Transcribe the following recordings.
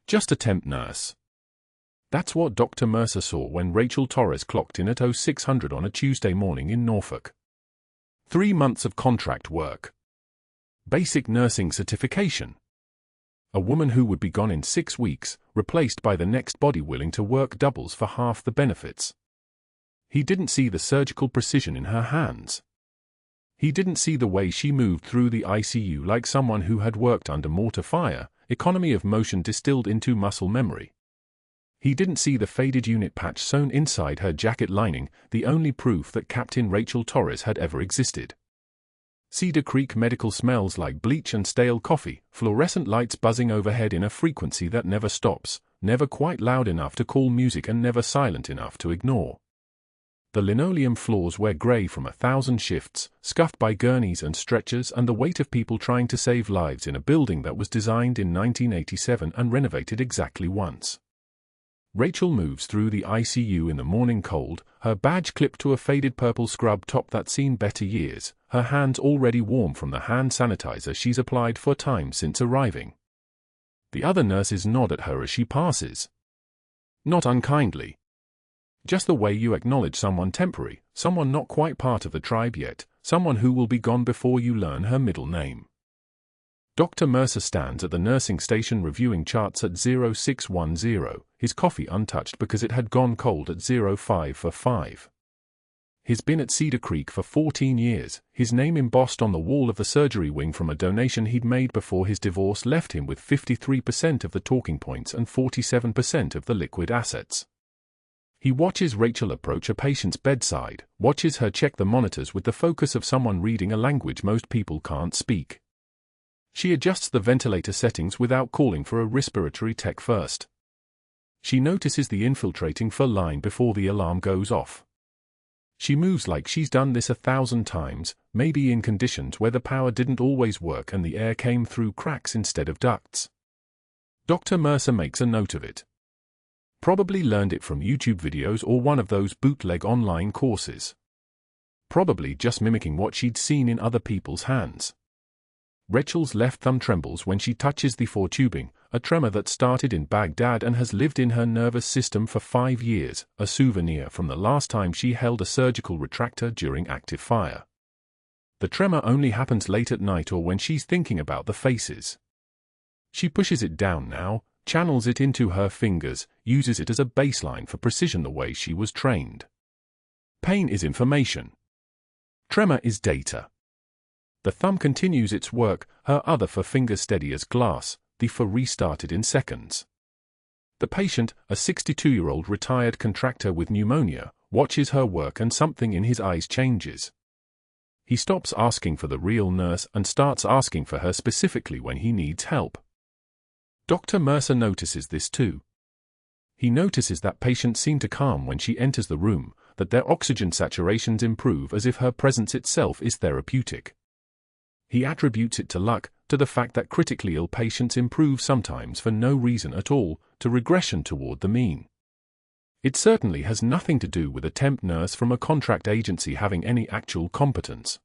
Just a temp nurse. That's what Dr. Mercer saw when Rachel Torres clocked in at 0600 on a Tuesday morning in Norfolk. 3 months of contract work. Basic nursing certification. A woman who would be gone in 6 weeks, replaced by the next body willing to work doubles for half the benefits. He didn't see the surgical precision in her hands. He didn't see the way she moved through the ICU like someone who had worked under mortar fire, economy of motion distilled into muscle memory. He didn't see the faded unit patch sewn inside her jacket lining, the only proof that Captain Rachel Torres had ever existed. Cedar Creek Medical smells like bleach and stale coffee, fluorescent lights buzzing overhead in a frequency that never stops, never quite loud enough to call music and never silent enough to ignore. The linoleum floors were grey from 1,000 shifts, scuffed by gurneys and stretchers and the weight of people trying to save lives in a building that was designed in 1987 and renovated exactly once. Rachel moves through the ICU in the morning cold, her badge clipped to a faded purple scrub top that's seen better years, her hands already warm from the hand sanitizer she's applied 4 times since arriving. The other nurses nod at her as she passes. Not unkindly. Just the way you acknowledge someone temporary, someone not quite part of the tribe yet, someone who will be gone before you learn her middle name. Dr. Mercer stands at the nursing station reviewing charts at 0610, his coffee untouched because it had gone cold at 0545. He's been at Cedar Creek for 14 years, his name embossed on the wall of the surgery wing from a donation he'd made before his divorce left him with 53% of the talking points and 47% of the liquid assets. He watches Rachel approach a patient's bedside, watches her check the monitors with the focus of someone reading a language most people can't speak. She adjusts the ventilator settings without calling for a respiratory tech first. She notices the infiltrating fur line before the alarm goes off. She moves like she's done this 1,000 times, maybe in conditions where the power didn't always work and the air came through cracks instead of ducts. Dr. Mercer makes a note of it. Probably learned it from YouTube videos or one of those bootleg online courses. Probably just mimicking what she'd seen in other people's hands. Rachel's left thumb trembles when she touches the 4 tubing, a tremor that started in Baghdad and has lived in her nervous system for 5 years, a souvenir from the last time she held a surgical retractor during active fire. The tremor only happens late at night or when she's thinking about the faces. She pushes it down now, channels it into her fingers, uses it as a baseline for precision the way she was trained. Pain is information. Tremor is data. The thumb continues its work, her other forefinger steady as glass, the for restarted in seconds. The patient, a 62-year-old retired contractor with pneumonia, watches her work and something in his eyes changes. He stops asking for the real nurse and starts asking for her specifically when he needs help. Dr. Mercer notices this too. He notices that patients seem to calm when she enters the room, that their oxygen saturations improve as if her presence itself is therapeutic. He attributes it to luck, to the fact that critically ill patients improve sometimes for no reason at all, to regression toward the mean. It certainly has nothing to do with a temp nurse from a contract agency having any actual competence.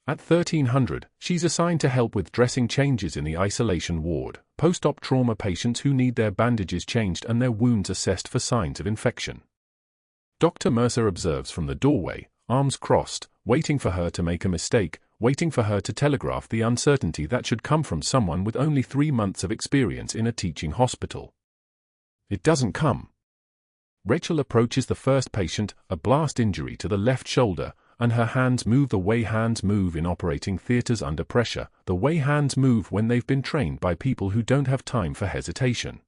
At 1300, she's assigned to help with dressing changes in the isolation ward, post-op trauma patients who need their bandages changed and their wounds assessed for signs of infection. Dr. Mercer observes from the doorway, arms crossed, waiting for her to make a mistake, waiting for her to telegraph the uncertainty that should come from someone with only 3 months of experience in a teaching hospital. It doesn't come. Rachel approaches the first patient, a blast injury to the left shoulder, and her hands move the way hands move in operating theaters under pressure, the way hands move when they've been trained by people who don't have time for hesitation.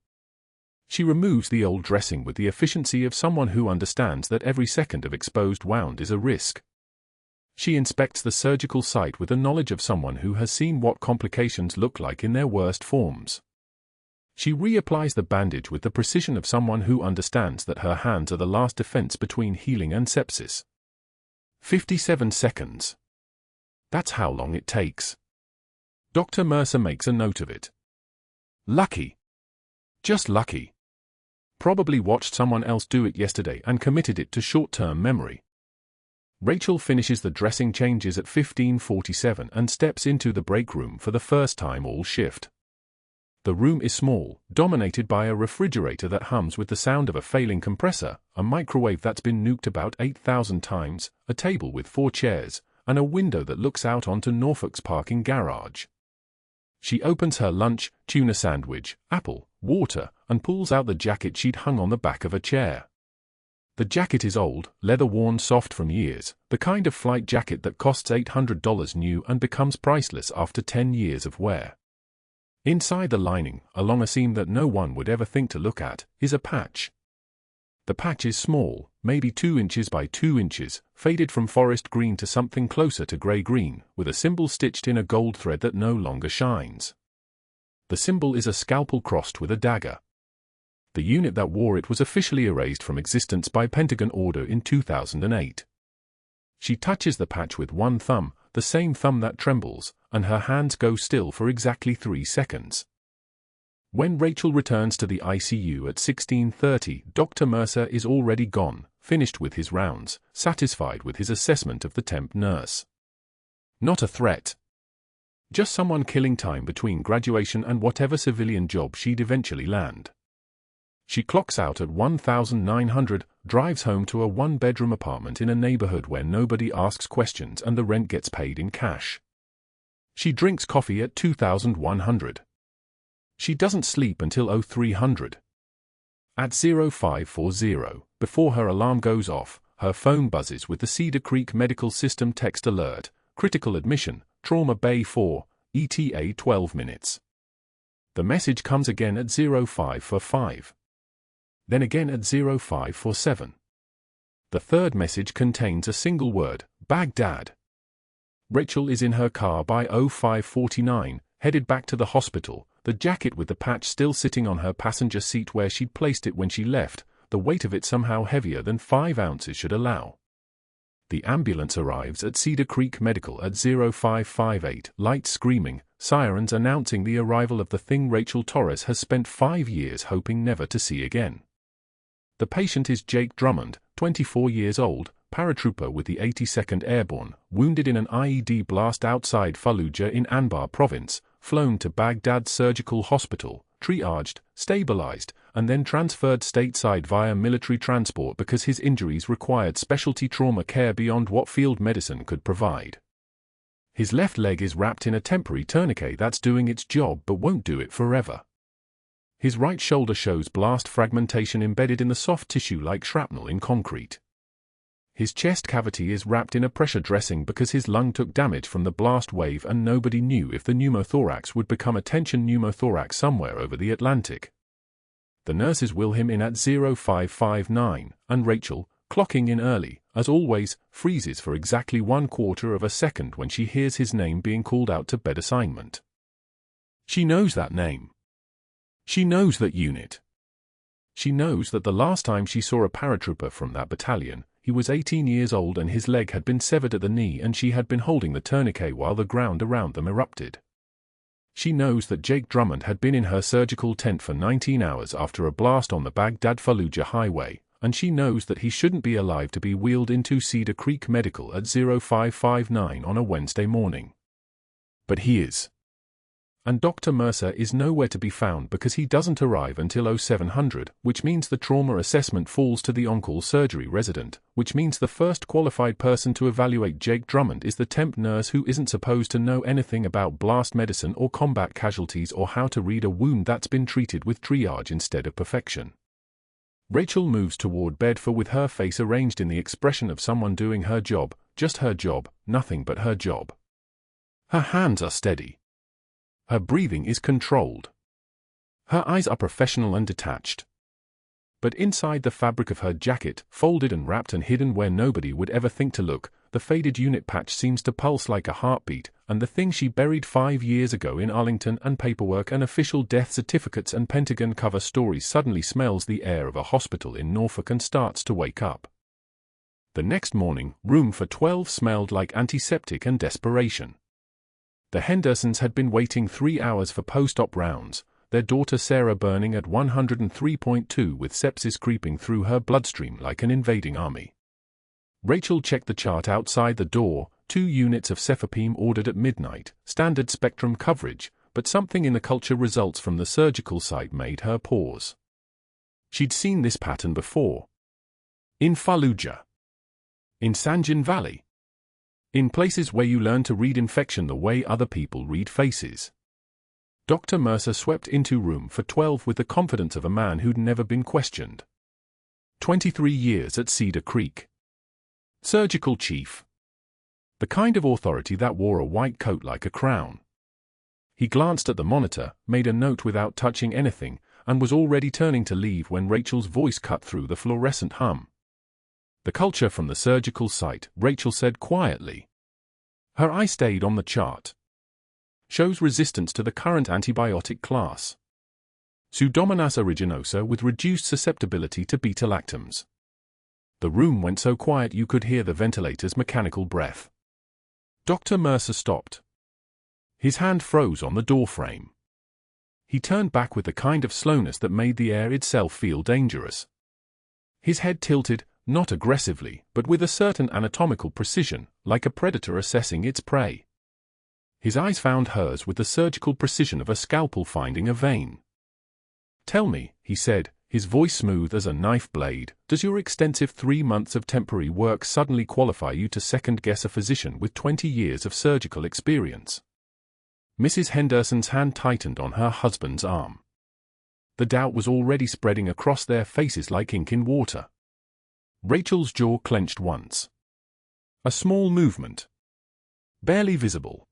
She removes the old dressing with the efficiency of someone who understands that every second of exposed wound is a risk. She inspects the surgical site with the knowledge of someone who has seen what complications look like in their worst forms. She reapplies the bandage with the precision of someone who understands that her hands are the last defense between healing and sepsis. 57 seconds. That's how long it takes. Dr. Mercer makes a note of it. Lucky. Just lucky. Probably watched someone else do it yesterday and committed it to short-term memory. Rachel finishes the dressing changes at 15:47 and steps into the break room for the first time all shift. The room is small, dominated by a refrigerator that hums with the sound of a failing compressor, a microwave that's been nuked about 8,000 times, a table with 4 chairs, and a window that looks out onto Norfolk's parking garage. She opens her lunch, tuna sandwich, apple, water, and pulls out the jacket she'd hung on the back of a chair. The jacket is old, leather-worn soft from years, the kind of flight jacket that costs $800 new and becomes priceless after 10 years of wear. Inside the lining, along a seam that no one would ever think to look at, is a patch. The patch is small, maybe 2 inches by 2 inches, faded from forest green to something closer to grey-green, with a symbol stitched in a gold thread that no longer shines. The symbol is a scalpel crossed with a dagger. The unit that wore it was officially erased from existence by Pentagon order in 2008. She touches the patch with one thumb, the same thumb that trembles, and her hands go still for exactly 3 seconds. When Rachel returns to the ICU at 16:30, Dr. Mercer is already gone, finished with his rounds, satisfied with his assessment of the temp nurse. Not a threat. Just someone killing time between graduation and whatever civilian job she'd eventually land. She clocks out at 1900, drives home to a 1-bedroom apartment in a neighborhood where nobody asks questions and the rent gets paid in cash. She drinks coffee at 2100. She doesn't sleep until 0300. At 0540, before her alarm goes off, her phone buzzes with the Cedar Creek Medical System text alert, critical admission, trauma bay 4, ETA 12 minutes. The message comes again at 0545. Then again at 0547. The third message contains a single word, Baghdad. Rachel is in her car by 0549, headed back to the hospital, the jacket with the patch still sitting on her passenger seat where she'd placed it when she left, the weight of it somehow heavier than 5 ounces should allow. The ambulance arrives at Cedar Creek Medical at 0558, lights screaming, sirens announcing the arrival of the thing Rachel Torres has spent 5 years hoping never to see again. The patient is Jake Drummond, 24 years old, paratrooper with the 82nd Airborne, wounded in an IED blast outside Fallujah in Anbar province, flown to Baghdad Surgical Hospital, triaged, stabilized, and then transferred stateside via military transport because his injuries required specialty trauma care beyond what field medicine could provide. His left leg is wrapped in a temporary tourniquet that's doing its job but won't do it forever. His right shoulder shows blast fragmentation embedded in the soft tissue like shrapnel in concrete. His chest cavity is wrapped in a pressure dressing because his lung took damage from the blast wave and nobody knew if the pneumothorax would become a tension pneumothorax somewhere over the Atlantic. The nurses wheel him in at 0559, and Rachel, clocking in early, as always, freezes for exactly 1/4 of a second when she hears his name being called out to bed assignment. She knows that name. She knows that unit. She knows that the last time she saw a paratrooper from that battalion, he was 18 years old and his leg had been severed at the knee and she had been holding the tourniquet while the ground around them erupted. She knows that Jake Drummond had been in her surgical tent for 19 hours after a blast on the Baghdad-Fallujah highway, and she knows that he shouldn't be alive to be wheeled into Cedar Creek Medical at 0559 on a Wednesday morning. But he is. And Dr. Mercer is nowhere to be found because he doesn't arrive until 0700, which means the trauma assessment falls to the on-call surgery resident, which means the first qualified person to evaluate Jake Drummond is the temp nurse who isn't supposed to know anything about blast medicine or combat casualties or how to read a wound that's been treated with triage instead of perfection. Rachel moves toward bed with her face arranged in the expression of someone doing her job, just her job, nothing but her job. Her hands are steady. Her breathing is controlled. Her eyes are professional and detached. But inside the fabric of her jacket, folded and wrapped and hidden where nobody would ever think to look, the faded unit patch seems to pulse like a heartbeat, and the thing she buried 5 years ago in Arlington and paperwork and official death certificates and Pentagon cover stories suddenly smells the air of a hospital in Norfolk and starts to wake up. The next morning, room for 12 smelled like antiseptic and desperation. The Hendersons had been waiting 3 hours for post-op rounds, their daughter Sarah burning at 103.2 with sepsis creeping through her bloodstream like an invading army. Rachel checked the chart outside the door, 2 units of cefepime ordered at midnight, standard spectrum coverage, but something in the culture results from the surgical site made her pause. She'd seen this pattern before. In Fallujah. In Sanjan Valley. In places where you learn to read infection the way other people read faces. Dr. Mercer swept into room for 12 with the confidence of a man who'd never been questioned. 23 years at Cedar Creek. Surgical chief. The kind of authority that wore a white coat like a crown. He glanced at the monitor, made a note without touching anything, and was already turning to leave when Rachel's voice cut through the fluorescent hum. The culture from the surgical site, Rachel said quietly. Her eye stayed on the chart. Shows resistance to the current antibiotic class. Pseudomonas aeruginosa with reduced susceptibility to beta-lactams. The room went so quiet you could hear the ventilator's mechanical breath. Dr. Mercer stopped. His hand froze on the doorframe. He turned back with the kind of slowness that made the air itself feel dangerous. His head tilted, not aggressively, but with a certain anatomical precision, like a predator assessing its prey. His eyes found hers with the surgical precision of a scalpel finding a vein. Tell me, he said, his voice smooth as a knife blade, does your extensive 3 months of temporary work suddenly qualify you to second-guess a physician with 20 years of surgical experience? Mrs. Henderson's hand tightened on her husband's arm. The doubt was already spreading across their faces like ink in water. Rachel's jaw clenched once. A small movement. Barely visible.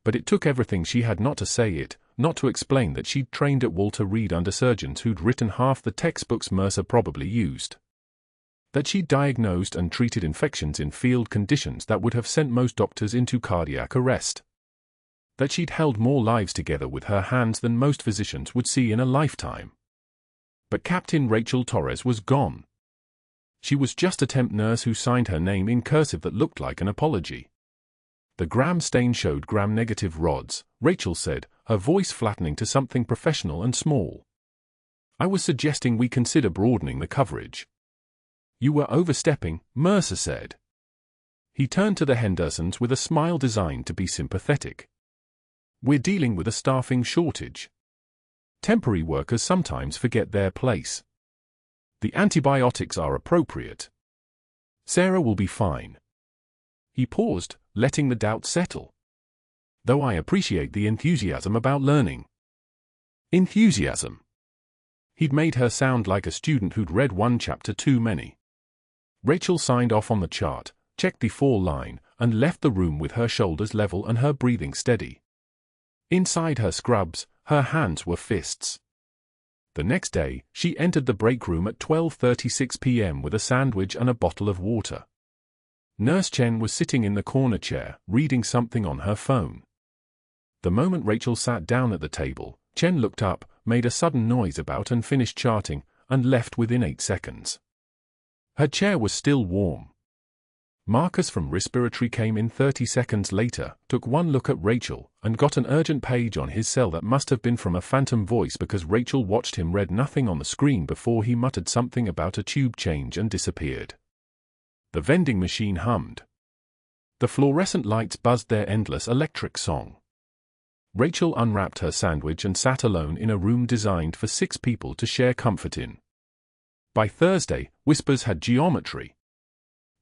But it took everything she had not to say it, not to explain that she'd trained at Walter Reed under surgeons who'd written half the textbooks Mercer probably used. That she'd diagnosed and treated infections in field conditions that would have sent most doctors into cardiac arrest. That she'd held more lives together with her hands than most physicians would see in a lifetime. But Captain Rachel Torres was gone. She was just a temp nurse who signed her name in cursive that looked like an apology. The gram stain showed gram-negative rods, Rachel said, her voice flattening to something professional and small. I was suggesting we consider broadening the coverage. You were overstepping, Mercer said. He turned to the Hendersons with a smile designed to be sympathetic. We're dealing with a staffing shortage. Temporary workers sometimes forget their place. The antibiotics are appropriate. Sarah will be fine. He paused, letting the doubt settle. Though I appreciate the enthusiasm about learning. Enthusiasm. He'd made her sound like a student who'd read one chapter too many. Rachel signed off on the chart, checked the 4-line, and left the room with her shoulders level and her breathing steady. Inside her scrubs, her hands were fists. The next day, she entered the break room at 12:36 p.m. with a sandwich and a bottle of water. Nurse Chen was sitting in the corner chair, reading something on her phone. The moment Rachel sat down at the table, Chen looked up, made a sudden noise about and finished charting, and left within 8 seconds. Her chair was still warm. Marcus from respiratory came in 30 seconds later, took one look at Rachel, and got an urgent page on his cell that must have been from a phantom voice because Rachel watched him read nothing on the screen before he muttered something about a tube change and disappeared. The vending machine hummed. The fluorescent lights buzzed their endless electric song. Rachel unwrapped her sandwich and sat alone in a room designed for 6 people to share comfort in. By Thursday, whispers had geometry.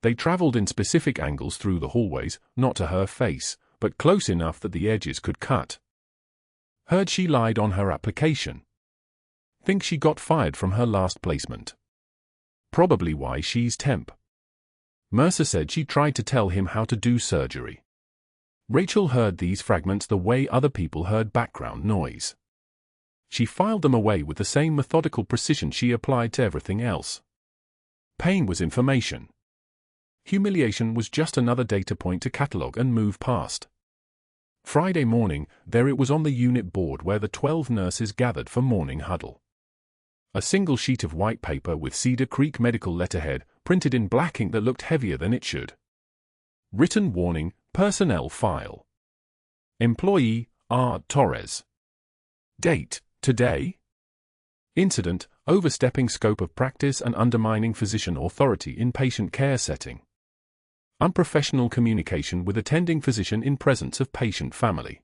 They traveled in specific angles through the hallways, not to her face, but close enough that the edges could cut. Heard she lied on her application. Think she got fired from her last placement. Probably why she's temp. Mercer said she tried to tell him how to do surgery. Rachel heard these fragments the way other people heard background noise. She filed them away with the same methodical precision she applied to everything else. Pain was information. Humiliation was just another data point to catalog and move past. Friday morning, there it was on the unit board where the 12 nurses gathered for morning huddle. A single sheet of white paper with Cedar Creek Medical letterhead, printed in black ink that looked heavier than it should. Written warning, personnel file. Employee, R. Torres. Date, today. Incident, overstepping scope of practice and undermining physician authority in patient care setting. Unprofessional communication with attending physician in presence of patient family.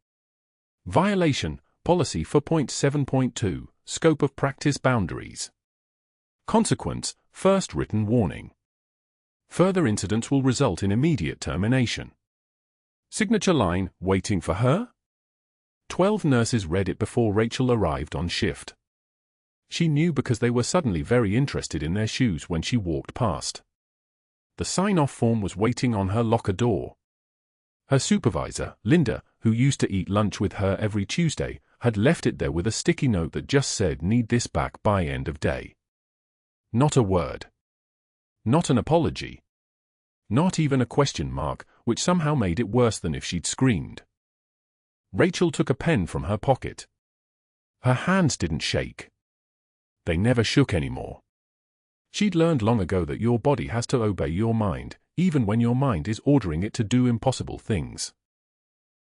Violation, Policy 4.7.2, Scope of Practice Boundaries. Consequence, First written warning. Further incidents will result in immediate termination. Signature line, waiting for her? 12 nurses read it before Rachel arrived on shift. She knew because they were suddenly very interested in their shoes when she walked past. The sign-off form was waiting on her locker door. Her supervisor, Linda, who used to eat lunch with her every Tuesday, had left it there with a sticky note that just said need this back by end of day. Not a word. Not an apology. Not even a question mark, which somehow made it worse than if she'd screamed. Rachel took a pen from her pocket. Her hands didn't shake. They never shook anymore. She'd learned long ago that your body has to obey your mind, even when your mind is ordering it to do impossible things.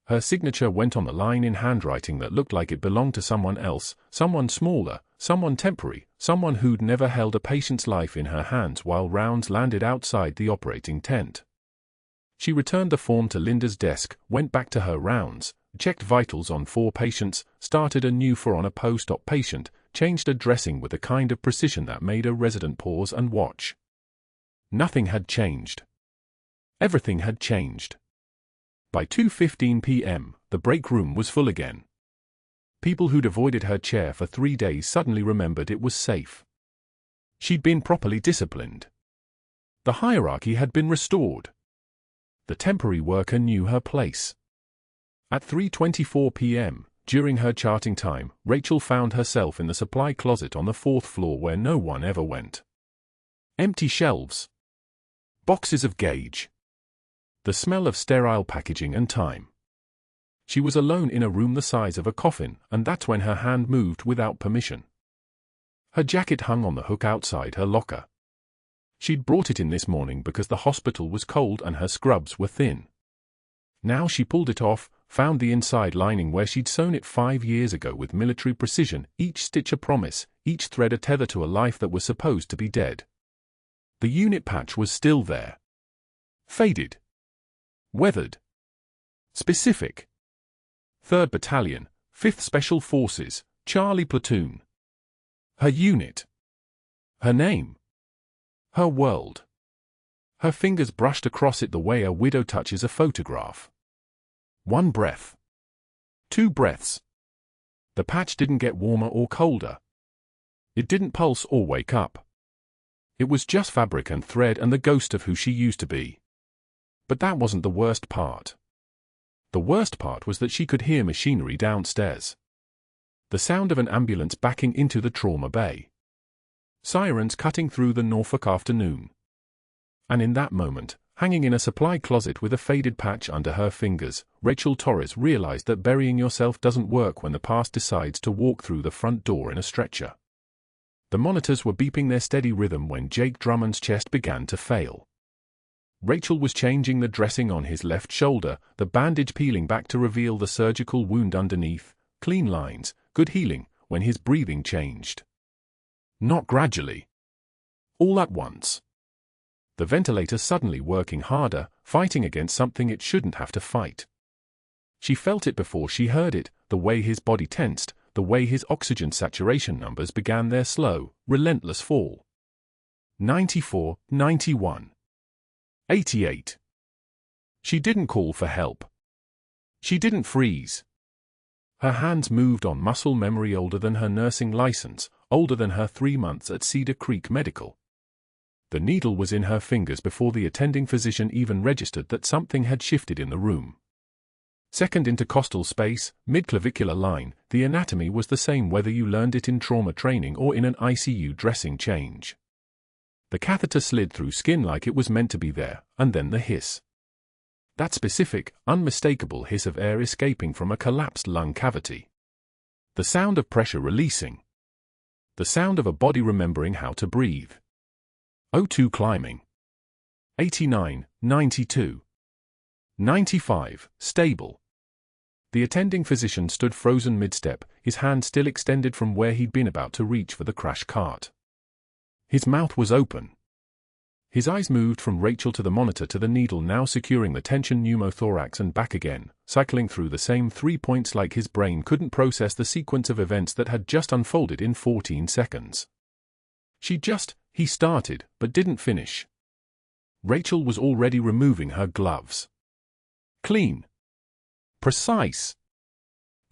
Her signature went on the line in handwriting that looked like it belonged to someone else, someone smaller, someone temporary, someone who'd never held a patient's life in her hands while rounds landed outside the operating tent. She returned the form to Linda's desk, went back to her rounds, checked vitals on 4 patients, started a new 4 on a post-op patient, changed a dressing with a kind of precision that made a resident pause and watch. Nothing had changed. Everything had changed. By 2:15 p.m., the break room was full again. People who'd avoided her chair for 3 days suddenly remembered it was safe. She'd been properly disciplined. The hierarchy had been restored. The temporary worker knew her place. At 3:24 p.m., during her charting time, Rachel found herself in the supply closet on the 4th floor where no one ever went. Empty shelves. Boxes of gauge. The smell of sterile packaging and time. She was alone in a room the size of a coffin, and that's when her hand moved without permission. Her jacket hung on the hook outside her locker. She'd brought it in this morning because the hospital was cold and her scrubs were thin. Now she pulled it off, found the inside lining where she'd sewn it 5 years ago with military precision, each stitch a promise, each thread a tether to a life that was supposed to be dead. The unit patch was still there. Faded. Weathered. Specific. 3rd Battalion, 5th Special Forces, Charlie Platoon. Her unit. Her name. Her world. Her fingers brushed across it the way a widow touches a photograph. 1 breath. 2 breaths. The patch didn't get warmer or colder. It didn't pulse or wake up. It was just fabric and thread and the ghost of who she used to be. But that wasn't the worst part. The worst part was that she could hear machinery downstairs. The sound of an ambulance backing into the trauma bay. Sirens cutting through the Norfolk afternoon. And in that moment, hanging in a supply closet with a faded patch under her fingers, Rachel Torres realized that burying yourself doesn't work when the past decides to walk through the front door in a stretcher. The monitors were beeping their steady rhythm when Jake Drummond's chest began to fail. Rachel was changing the dressing on his left shoulder, the bandage peeling back to reveal the surgical wound underneath, clean lines, good healing, when his breathing changed. Not gradually. All at once. The ventilator suddenly working harder, fighting against something it shouldn't have to fight. She felt it before she heard it, the way his body tensed, the way his oxygen saturation numbers began their slow, relentless fall. 94, 91. 88. She didn't call for help. She didn't freeze. Her hands moved on muscle memory older than her nursing license, older than her 3 months at Cedar Creek Medical. The needle was in her fingers before the attending physician even registered that something had shifted in the room. Second intercostal space, midclavicular line, the anatomy was the same whether you learned it in trauma training or in an ICU dressing change. The catheter slid through skin like it was meant to be there, and then the hiss. That specific, unmistakable hiss of air escaping from a collapsed lung cavity. The sound of pressure releasing. The sound of a body remembering how to breathe. O2 climbing. 89, 92. 95, stable. The attending physician stood frozen mid-step, his hand still extended from where he'd been about to reach for the crash cart. His mouth was open. His eyes moved from Rachel to the monitor to the needle now securing the tension pneumothorax and back again, cycling through the same 3 points like his brain couldn't process the sequence of events that had just unfolded in 14 seconds. He started, but didn't finish. Rachel was already removing her gloves. Clean. Precise.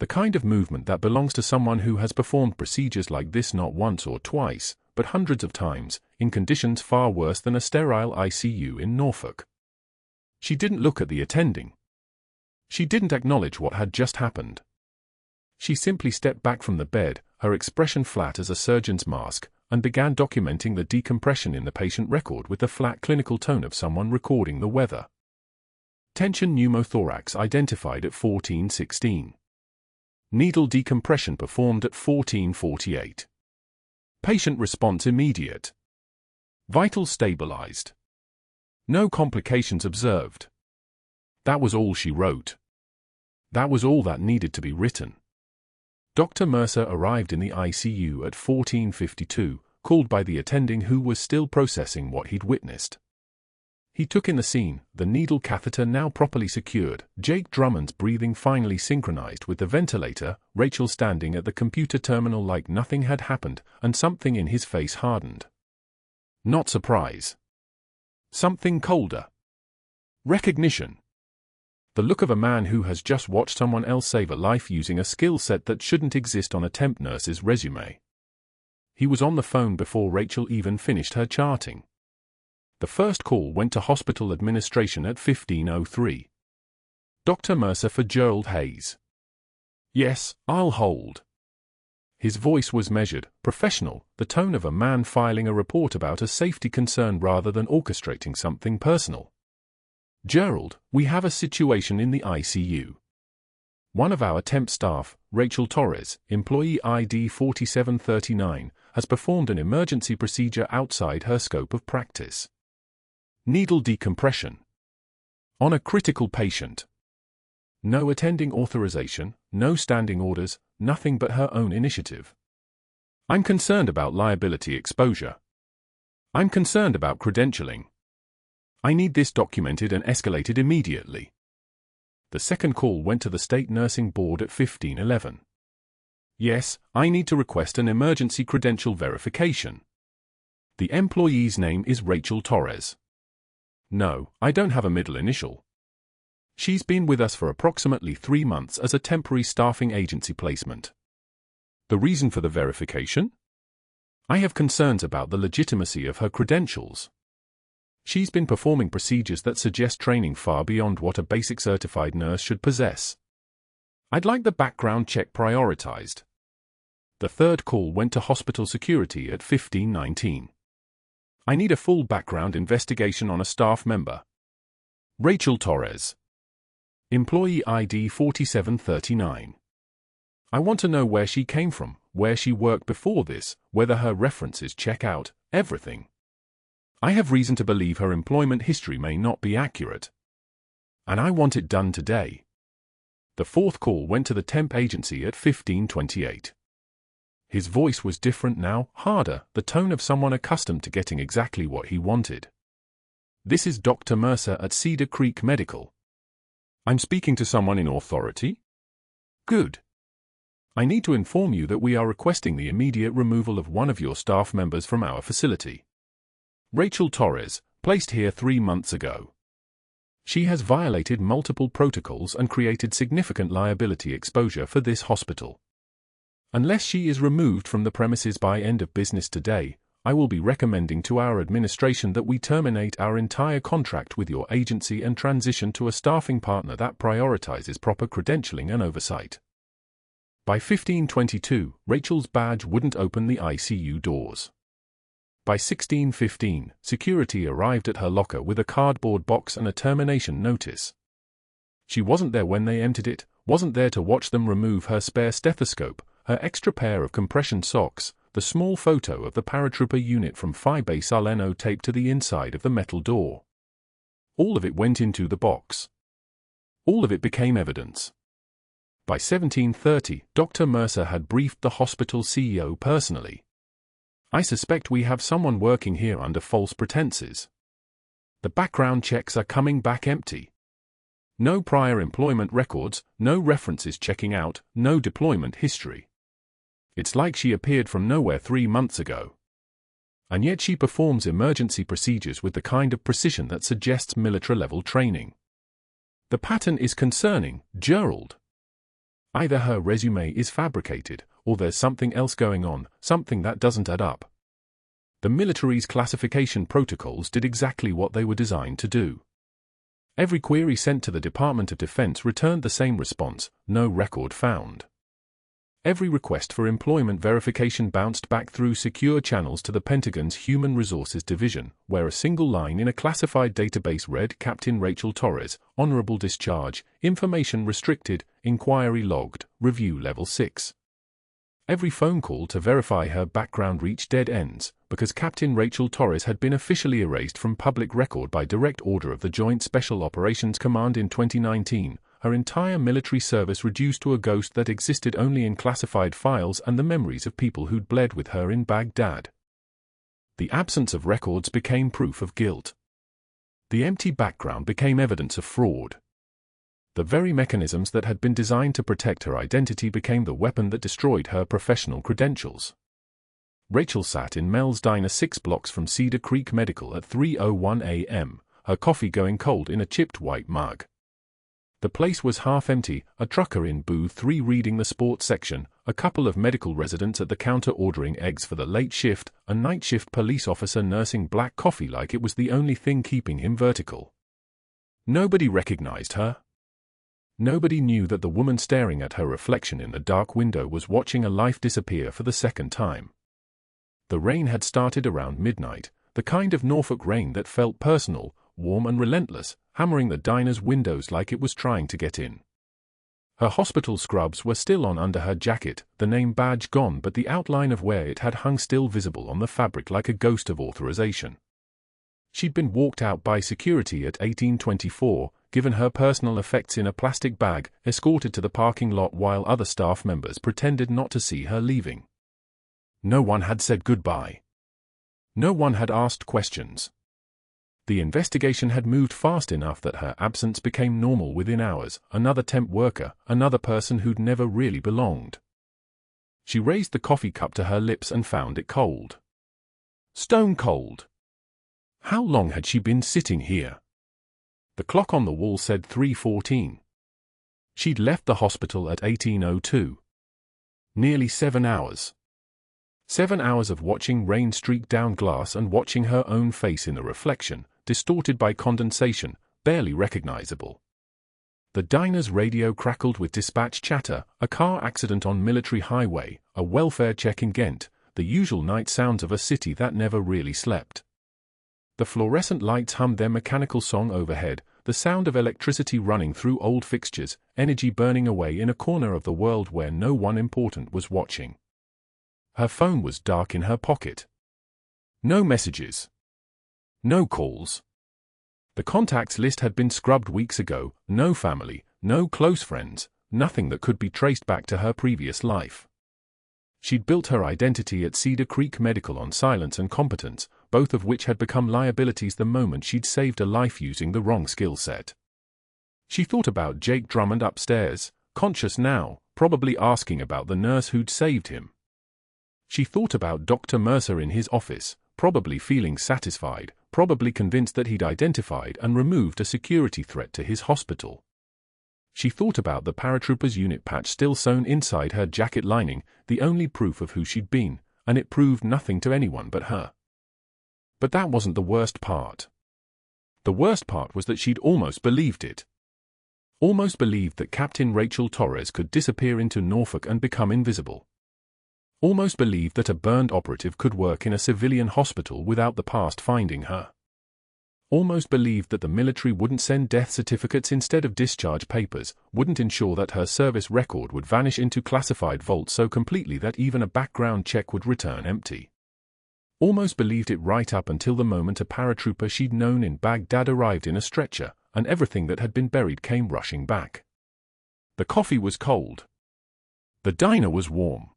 The kind of movement that belongs to someone who has performed procedures like this not once or twice, but hundreds of times, in conditions far worse than a sterile ICU in Norfolk. She didn't look at the attending. She didn't acknowledge what had just happened. She simply stepped back from the bed, her expression flat as a surgeon's mask, and began documenting the decompression in the patient record with the flat clinical tone of someone recording the weather. Tension pneumothorax identified at 14:16. Needle decompression performed at 14:48. Patient response immediate. Vitals stabilized. No complications observed. That was all she wrote. That was all that needed to be written. Dr. Mercer arrived in the ICU at 14:52, called by the attending who was still processing what he'd witnessed. He took in the scene, the needle catheter now properly secured, Jake Drummond's breathing finally synchronized with the ventilator, Rachel standing at the computer terminal like nothing had happened, and something in his face hardened. Not surprise. Something colder. Recognition. The look of a man who has just watched someone else save a life using a skill set that shouldn't exist on a temp nurse's resume. He was on the phone before Rachel even finished her charting. The first call went to hospital administration at 15:03. Dr. Mercer for Gerald Hayes. Yes, I'll hold. His voice was measured, professional, the tone of a man filing a report about a safety concern rather than orchestrating something personal. Gerald, we have a situation in the ICU. One of our temp staff, Rachel Torres, employee ID 4739, has performed an emergency procedure outside her scope of practice. Needle decompression. On a critical patient. No attending authorization, no standing orders, nothing but her own initiative. I'm concerned about liability exposure. I'm concerned about credentialing. I need this documented and escalated immediately. The second call went to the State Nursing Board at 15:11. Yes, I need to request an emergency credential verification. The employee's name is Rachel Torres. No, I don't have a middle initial. She's been with us for approximately 3 months as a temporary staffing agency placement. The reason for the verification? I have concerns about the legitimacy of her credentials. She's been performing procedures that suggest training far beyond what a basic certified nurse should possess. I'd like the background check prioritized. The third call went to hospital security at 15:19. I need a full background investigation on a staff member. Rachel Torres. Employee ID 4739. I want to know where she came from, where she worked before this, whether her references check out, everything. I have reason to believe her employment history may not be accurate. And I want it done today. The fourth call went to the temp agency at 15:28. His voice was different now, harder, the tone of someone accustomed to getting exactly what he wanted. This is Dr. Mercer at Cedar Creek Medical. I'm speaking to someone in authority? Good. I need to inform you that we are requesting the immediate removal of one of your staff members from our facility. Rachel Torres, placed here 3 months ago. She has violated multiple protocols and created significant liability exposure for this hospital. Unless she is removed from the premises by end of business today, I will be recommending to our administration that we terminate our entire contract with your agency and transition to a staffing partner that prioritizes proper credentialing and oversight. By 15:22, Rachel's badge wouldn't open the ICU doors. By 16:15, security arrived at her locker with a cardboard box and a termination notice. She wasn't there when they emptied it, wasn't there to watch them remove her spare stethoscope, her extra pair of compression socks, the small photo of the Paratrooper unit from Phi Base Aleno taped to the inside of the metal door. All of it went into the box. All of it became evidence. By 17:30, Dr. Mercer had briefed the hospital CEO personally. I suspect we have someone working here under false pretenses. The background checks are coming back empty. No prior employment records, no references checking out, no deployment history. It's like she appeared from nowhere 3 months ago. And yet she performs emergency procedures with the kind of precision that suggests military-level training. The pattern is concerning, Gerald. Either her resume is fabricated, or there's something else going on, something that doesn't add up. The military's classification protocols did exactly what they were designed to do. Every query sent to the Department of Defense returned the same response: no record found. Every request for employment verification bounced back through secure channels to the Pentagon's Human Resources Division, where a single line in a classified database read Captain Rachel Torres, honorable discharge, information restricted, inquiry logged, review level 6. Every phone call to verify her background reached dead ends, because Captain Rachel Torres had been officially erased from public record by direct order of the Joint Special Operations Command in 2019, her entire military service reduced to a ghost that existed only in classified files and the memories of people who'd bled with her in Baghdad. The absence of records became proof of guilt. The empty background became evidence of fraud. The very mechanisms that had been designed to protect her identity became the weapon that destroyed her professional credentials. Rachel sat in Mel's Diner 6 blocks from Cedar Creek Medical at 3:01 a.m., her coffee going cold in a chipped white mug. The place was half empty, a trucker in booth 3 reading the sports section, a couple of medical residents at the counter ordering eggs for the late shift, a night shift police officer nursing black coffee like it was the only thing keeping him vertical. Nobody recognized her. Nobody knew that the woman staring at her reflection in the dark window was watching a life disappear for the second time. The rain had started around midnight, the kind of Norfolk rain that felt personal, warm and relentless, hammering the diner's windows like it was trying to get in. Her hospital scrubs were still on under her jacket, the name badge gone but the outline of where it had hung still visible on the fabric like a ghost of authorization. She'd been walked out by security at 1824, given her personal effects in a plastic bag, escorted to the parking lot while other staff members pretended not to see her leaving. No one had said goodbye. No one had asked questions. The investigation had moved fast enough that her absence became normal within hours. Another temp worker, another person who'd never really belonged. She raised the coffee cup to her lips and found it cold. Stone cold. How long had she been sitting here? The clock on the wall said 3:14. She'd left the hospital at 18:02. Nearly 7 hours. 7 hours of watching rain streak down glass and watching her own face in the reflection, distorted by condensation, barely recognizable. The diner's radio crackled with dispatch chatter, a car accident on military highway, a welfare check in Ghent, the usual night sounds of a city that never really slept. The fluorescent lights hummed their mechanical song overhead, the sound of electricity running through old fixtures, energy burning away in a corner of the world where no one important was watching. Her phone was dark in her pocket. No messages. No calls. The contacts list had been scrubbed weeks ago, no family, no close friends, nothing that could be traced back to her previous life. She'd built her identity at Cedar Creek Medical on silence and competence, both of which had become liabilities the moment she'd saved a life using the wrong skill set. She thought about Jake Drummond upstairs, conscious now, probably asking about the nurse who'd saved him. She thought about Dr. Mercer in his office, probably feeling satisfied, probably convinced that he'd identified and removed a security threat to his hospital. She thought about the Paratrooper's unit patch still sewn inside her jacket lining, the only proof of who she'd been, and it proved nothing to anyone but her. But that wasn't the worst part. The worst part was that she'd almost believed it. Almost believed that Captain Rachel Torres could disappear into Norfolk and become invisible. Almost believed that a burned operative could work in a civilian hospital without the past finding her. Almost believed that the military wouldn't send death certificates instead of discharge papers, wouldn't ensure that her service record would vanish into classified vaults so completely that even a background check would return empty. Almost believed it right up until the moment a paratrooper she'd known in Baghdad arrived in a stretcher, and everything that had been buried came rushing back. The coffee was cold. The diner was warm.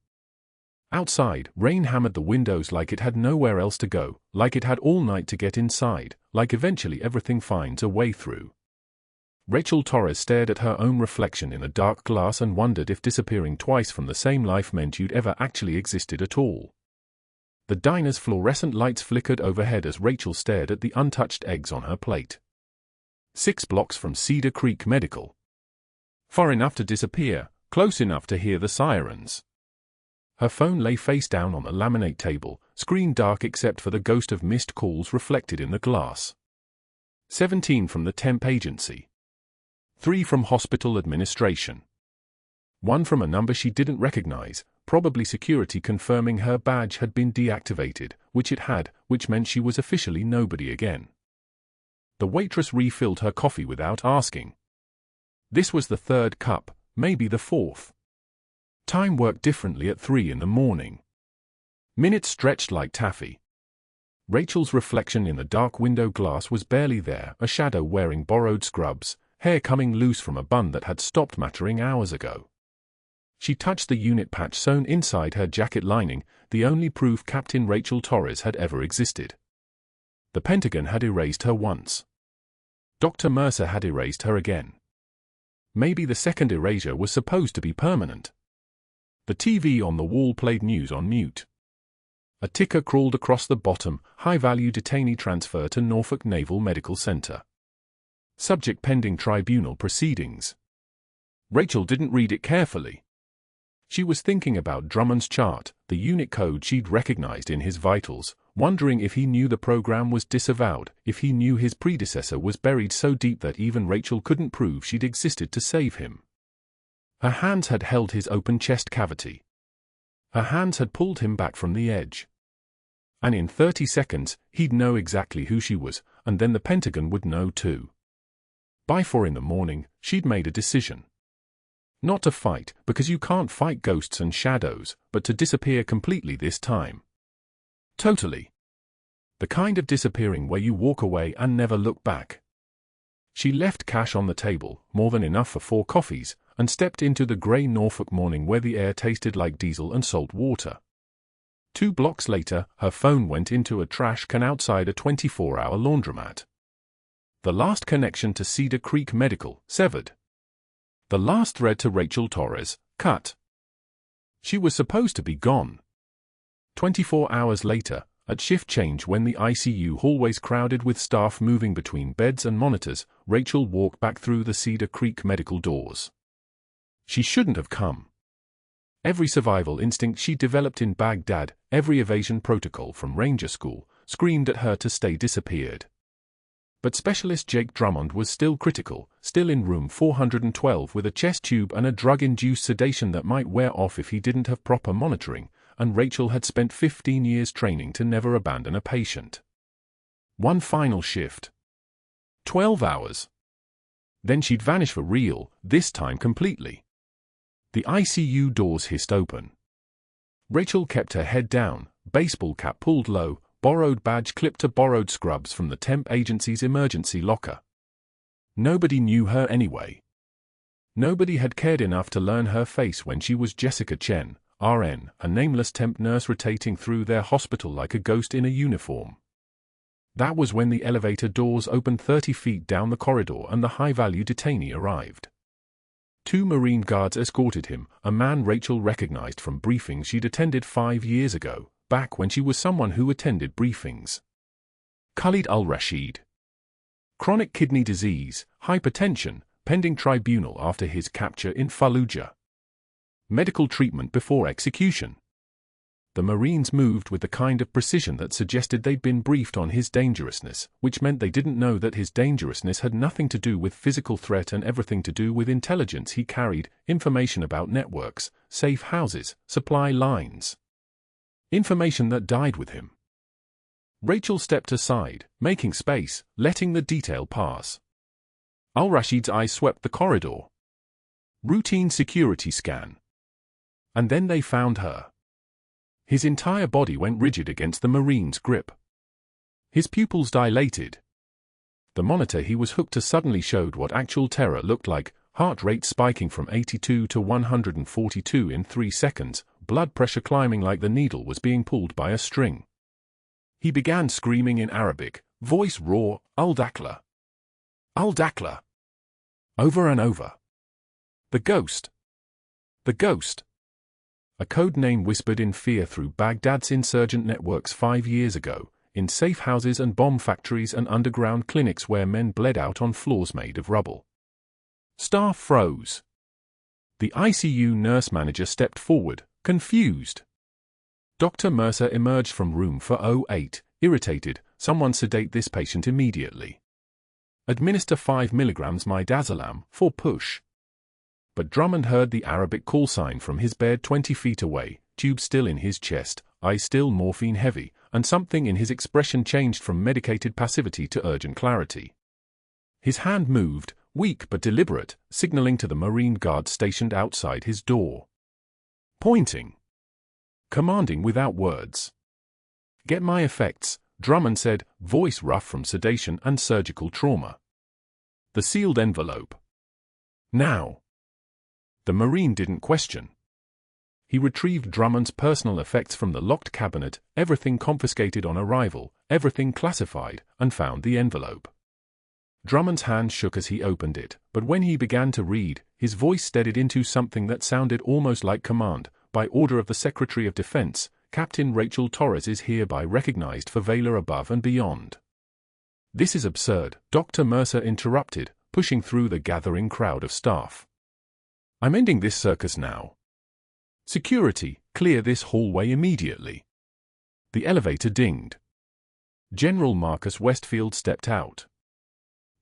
Outside, rain hammered the windows like it had nowhere else to go, like it had all night to get inside, like eventually everything finds a way through. Rachel Torres stared at her own reflection in a dark glass and wondered if disappearing twice from the same life meant you'd ever actually existed at all. The diner's fluorescent lights flickered overhead as Rachel stared at the untouched eggs on her plate. 6 blocks from Cedar Creek Medical. Far enough to disappear, close enough to hear the sirens. Her phone lay face down on the laminate table, screen dark except for the ghost of missed calls reflected in the glass. 17 from the temp agency. 3 from hospital administration. 1 from a number she didn't recognize, probably security confirming her badge had been deactivated, which it had, which meant she was officially nobody again. The waitress refilled her coffee without asking. This was the 3rd cup, maybe the 4th. Time worked differently at 3 in the morning. Minutes stretched like taffy. Rachel's reflection in the dark window glass was barely there, a shadow wearing borrowed scrubs, hair coming loose from a bun that had stopped mattering hours ago. She touched the unit patch sewn inside her jacket lining, the only proof Captain Rachel Torres had ever existed. The Pentagon had erased her once. Dr. Mercer had erased her again. Maybe the second erasure was supposed to be permanent. The TV on the wall played news on mute. A ticker crawled across the bottom, high-value detainee transfer to Norfolk Naval Medical Center. Subject pending tribunal proceedings. Rachel didn't read it carefully. She was thinking about Drummond's chart, the unit code she'd recognized in his vitals, wondering if he knew the program was disavowed, if he knew his predecessor was buried so deep that even Rachel couldn't prove she'd existed to save him. Her hands had held his open chest cavity. Her hands had pulled him back from the edge. And in 30 seconds, he'd know exactly who she was, and then the Pentagon would know too. By 4 in the morning, she'd made a decision. Not to fight, because you can't fight ghosts and shadows, but to disappear completely this time. Totally. The kind of disappearing where you walk away and never look back. She left cash on the table, more than enough for 4 coffees, and stepped into the grey Norfolk morning where the air tasted like diesel and salt water. 2 blocks later, her phone went into a trash can outside a 24-hour laundromat. The last connection to Cedar Creek Medical, severed. The last thread to Rachel Torres, cut. She was supposed to be gone. 24 hours later, at shift change when the ICU hallways crowded with staff moving between beds and monitors, Rachel walked back through the Cedar Creek Medical doors. She shouldn't have come. Every survival instinct she developed in Baghdad, every evasion protocol from Ranger School, screamed at her to stay disappeared. But Specialist Jake Drummond was still critical, still in room 412 with a chest tube and a drug-induced sedation that might wear off if he didn't have proper monitoring, and Rachel had spent 15 years training to never abandon a patient. One final shift. 12 hours. Then she'd vanish for real, this time completely. The ICU doors hissed open. Rachel kept her head down, baseball cap pulled low, borrowed badge clipped to borrowed scrubs from the temp agency's emergency locker. Nobody knew her anyway. Nobody had cared enough to learn her face when she was Jessica Chen, RN, a nameless temp nurse rotating through their hospital like a ghost in a uniform. That was when the elevator doors opened 30 feet down the corridor and the high-value detainee arrived. 2 Marine guards escorted him, a man Rachel recognized from briefings she'd attended 5 years ago, back when she was someone who attended briefings. Khalid al-Rashid. Chronic kidney disease, hypertension, pending tribunal after his capture in Fallujah. Medical treatment before execution. The Marines moved with the kind of precision that suggested they'd been briefed on his dangerousness, which meant they didn't know that his dangerousness had nothing to do with physical threat and everything to do with intelligence he carried, information about networks, safe houses, supply lines. Information that died with him. Rachel stepped aside, making space, letting the detail pass. Al-Rashid's eyes swept the corridor. Routine security scan. And then they found her. His entire body went rigid against the Marine's grip. His pupils dilated. The monitor he was hooked to suddenly showed what actual terror looked like, heart rate spiking from 82 to 142 in 3 seconds, blood pressure climbing like the needle was being pulled by a string. He began screaming in Arabic, voice raw, Al-Dakla. Al-Dakla. Over and over. The ghost. The ghost. A code name whispered in fear through Baghdad's insurgent networks 5 years ago, in safe houses and bomb factories and underground clinics where men bled out on floors made of rubble. Staff froze. The ICU nurse manager stepped forward, confused. Dr. Mercer emerged from room 408, irritated. Someone sedate this patient immediately. Administer 5 milligrams midazolam for push. But Drummond heard the Arabic call sign from his bed 20 feet away, tube still in his chest, eyes still morphine heavy, and something in his expression changed from medicated passivity to urgent clarity. His hand moved, weak but deliberate, signaling to the Marine guards stationed outside his door. Pointing. Commanding without words. Get my effects, Drummond said, voice rough from sedation and surgical trauma. The sealed envelope. Now. The Marine didn't question. He retrieved Drummond's personal effects from the locked cabinet, everything confiscated on arrival, everything classified, and found the envelope. Drummond's hand shook as he opened it, but when he began to read, his voice steadied into something that sounded almost like command. By order of the Secretary of Defense, Captain Rachel Torres is hereby recognized for valor above and beyond. This is absurd, Dr. Mercer interrupted, pushing through the gathering crowd of staff. I'm ending this circus now. Security, clear this hallway immediately. The elevator dinged. General Marcus Westfield stepped out.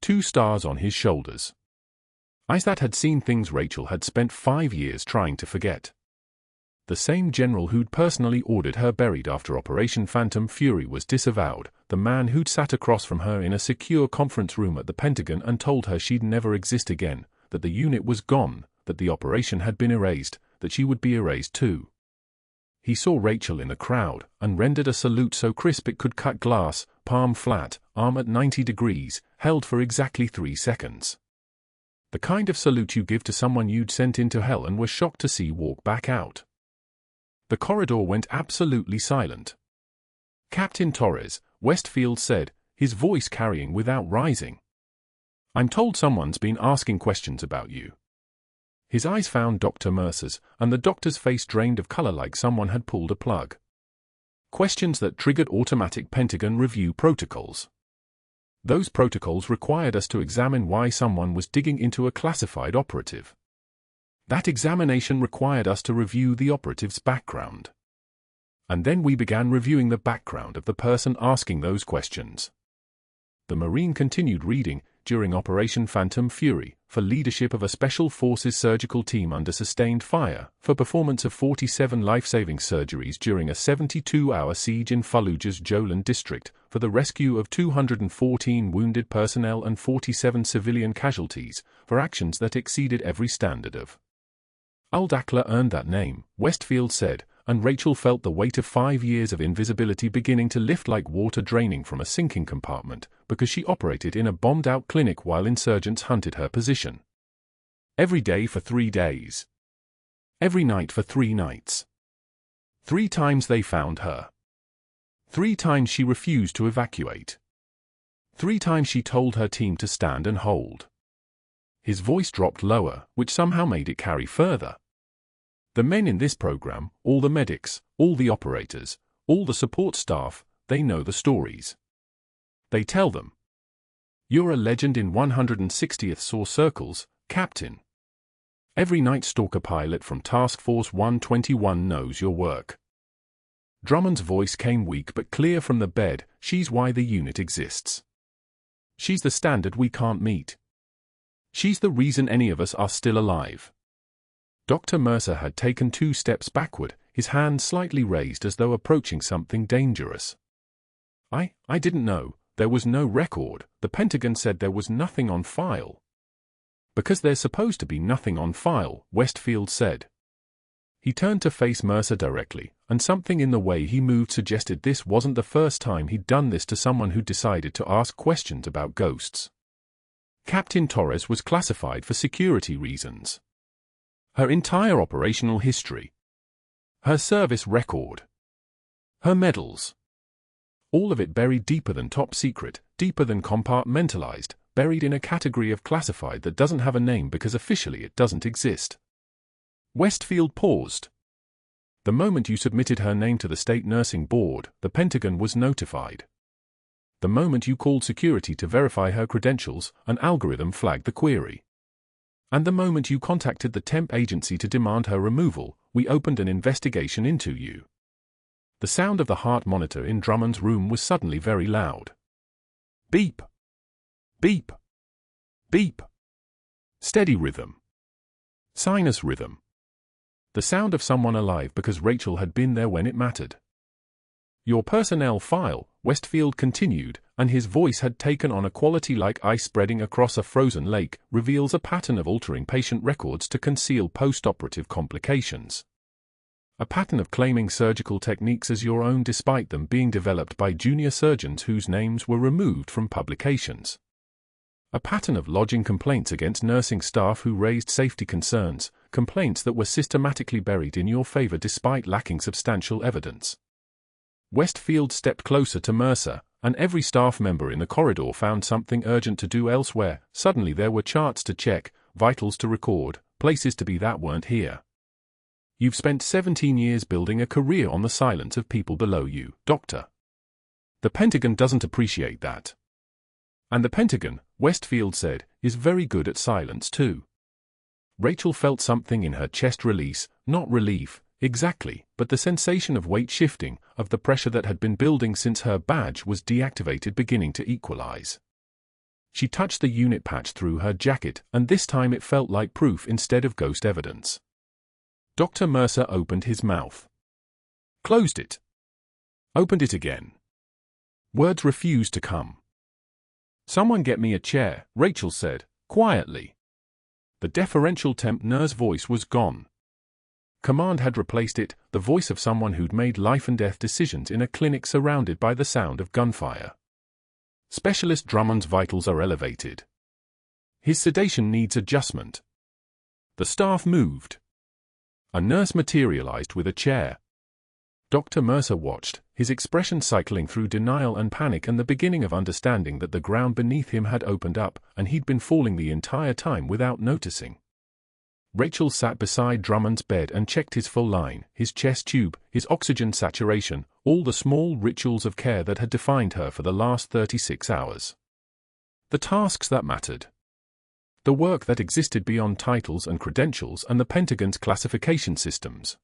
2 stars on his shoulders. Eyes that had seen things Rachel had spent 5 years trying to forget. The same general who'd personally ordered her buried after Operation Phantom Fury was disavowed, the man who'd sat across from her in a secure conference room at the Pentagon and told her she'd never exist again, that the unit was gone, that the operation had been erased, that she would be erased too. He saw Rachel in the crowd, and rendered a salute so crisp it could cut glass, palm flat, arm at 90 degrees, held for exactly 3 seconds. The kind of salute you give to someone you'd sent into hell and were shocked to see walk back out. The corridor went absolutely silent. Captain Torres, Westfield said, his voice carrying without rising. I'm told someone's been asking questions about you. His eyes found Dr. Mercer's, and the doctor's face drained of color like someone had pulled a plug. Questions that triggered automatic Pentagon review protocols. Those protocols required us to examine why someone was digging into a classified operative. That examination required us to review the operative's background. And then we began reviewing the background of the person asking those questions. The Marine continued reading, during Operation Phantom Fury, for leadership of a Special Forces surgical team under sustained fire, for performance of 47 life-saving surgeries during a 72-hour siege in Fallujah's Jolan district, for the rescue of 214 wounded personnel and 47 civilian casualties, for actions that exceeded every standard of. Al-Dakla earned that name, Westfield said, and Rachel felt the weight of 5 years of invisibility beginning to lift like water draining from a sinking compartment, because she operated in a bombed-out clinic while insurgents hunted her position. Every day for 3 days. Every night for 3 nights. 3 times they found her. 3 times she refused to evacuate. 3 times she told her team to stand and hold. His voice dropped lower, which somehow made it carry further. The men in this program, all the medics, all the operators, all the support staff, they know the stories. They tell them. You're a legend in 160th SOAR circles, Captain. Every Night Stalker pilot from Task Force 121 knows your work. Drummond's voice came weak but clear from the bed. She's why the unit exists. She's the standard we can't meet. She's the reason any of us are still alive. Dr. Mercer had taken 2 steps backward, his hand slightly raised as though approaching something dangerous. I didn't know. There was no record. The Pentagon said there was nothing on file. Because there's supposed to be nothing on file, Westfield said. He turned to face Mercer directly, and something in the way he moved suggested this wasn't the first time he'd done this to someone who decided to ask questions about ghosts. Captain Torres was classified for security reasons. Her entire operational history. her service record, her medals. All of it buried deeper than top secret, deeper than compartmentalized, buried in a category of classified that doesn't have a name because officially it doesn't exist. Westfield paused. The moment you submitted her name to the State Nursing Board, the Pentagon was notified. The moment you called security to verify her credentials, an algorithm flagged the query. And the moment you contacted the temp agency to demand her removal, we opened an investigation into you. The sound of the heart monitor in Drummond's room was suddenly very loud. Beep. Beep. Beep. Steady rhythm. Sinus rhythm. The sound of someone alive because Rachel had been there when it mattered. Your personnel file, Westfield continued, and his voice had taken on a quality like ice spreading across a frozen lake, reveals a pattern of altering patient records to conceal post-operative complications. A pattern of claiming surgical techniques as your own despite them being developed by junior surgeons whose names were removed from publications. A pattern of lodging complaints against nursing staff who raised safety concerns, complaints that were systematically buried in your favor despite lacking substantial evidence. Westfield stepped closer to Mercer, and every staff member in the corridor found something urgent to do elsewhere. Suddenly there were charts to check, vitals to record, places to be that weren't here. You've spent 17 years building a career on the silence of people below you, Doctor. The Pentagon doesn't appreciate that. And the Pentagon, Westfield said, is very good at silence too. Rachel felt something in her chest release, not relief, exactly, but the sensation of weight shifting, of the pressure that had been building since her badge was deactivated beginning to equalize. She touched the unit patch through her jacket, and this time it felt like proof instead of ghost evidence. Dr. Mercer opened his mouth. Closed it. Opened it again. Words refused to come. Someone get me a chair, Rachel said, quietly. The deferential temp nurse voice was gone. Command had replaced it, the voice of someone who'd made life-and-death decisions in a clinic surrounded by the sound of gunfire. Specialist Drummond's vitals are elevated. His sedation needs adjustment. The staff moved. A nurse materialized with a chair. Dr. Mercer watched, his expression cycling through denial and panic and the beginning of understanding that the ground beneath him had opened up, and he'd been falling the entire time without noticing. Rachel sat beside Drummond's bed and checked his full line, his chest tube, his oxygen saturation, all the small rituals of care that had defined her for the last 36 hours. The tasks that mattered. The work that existed beyond titles and credentials and the Pentagon's classification systems.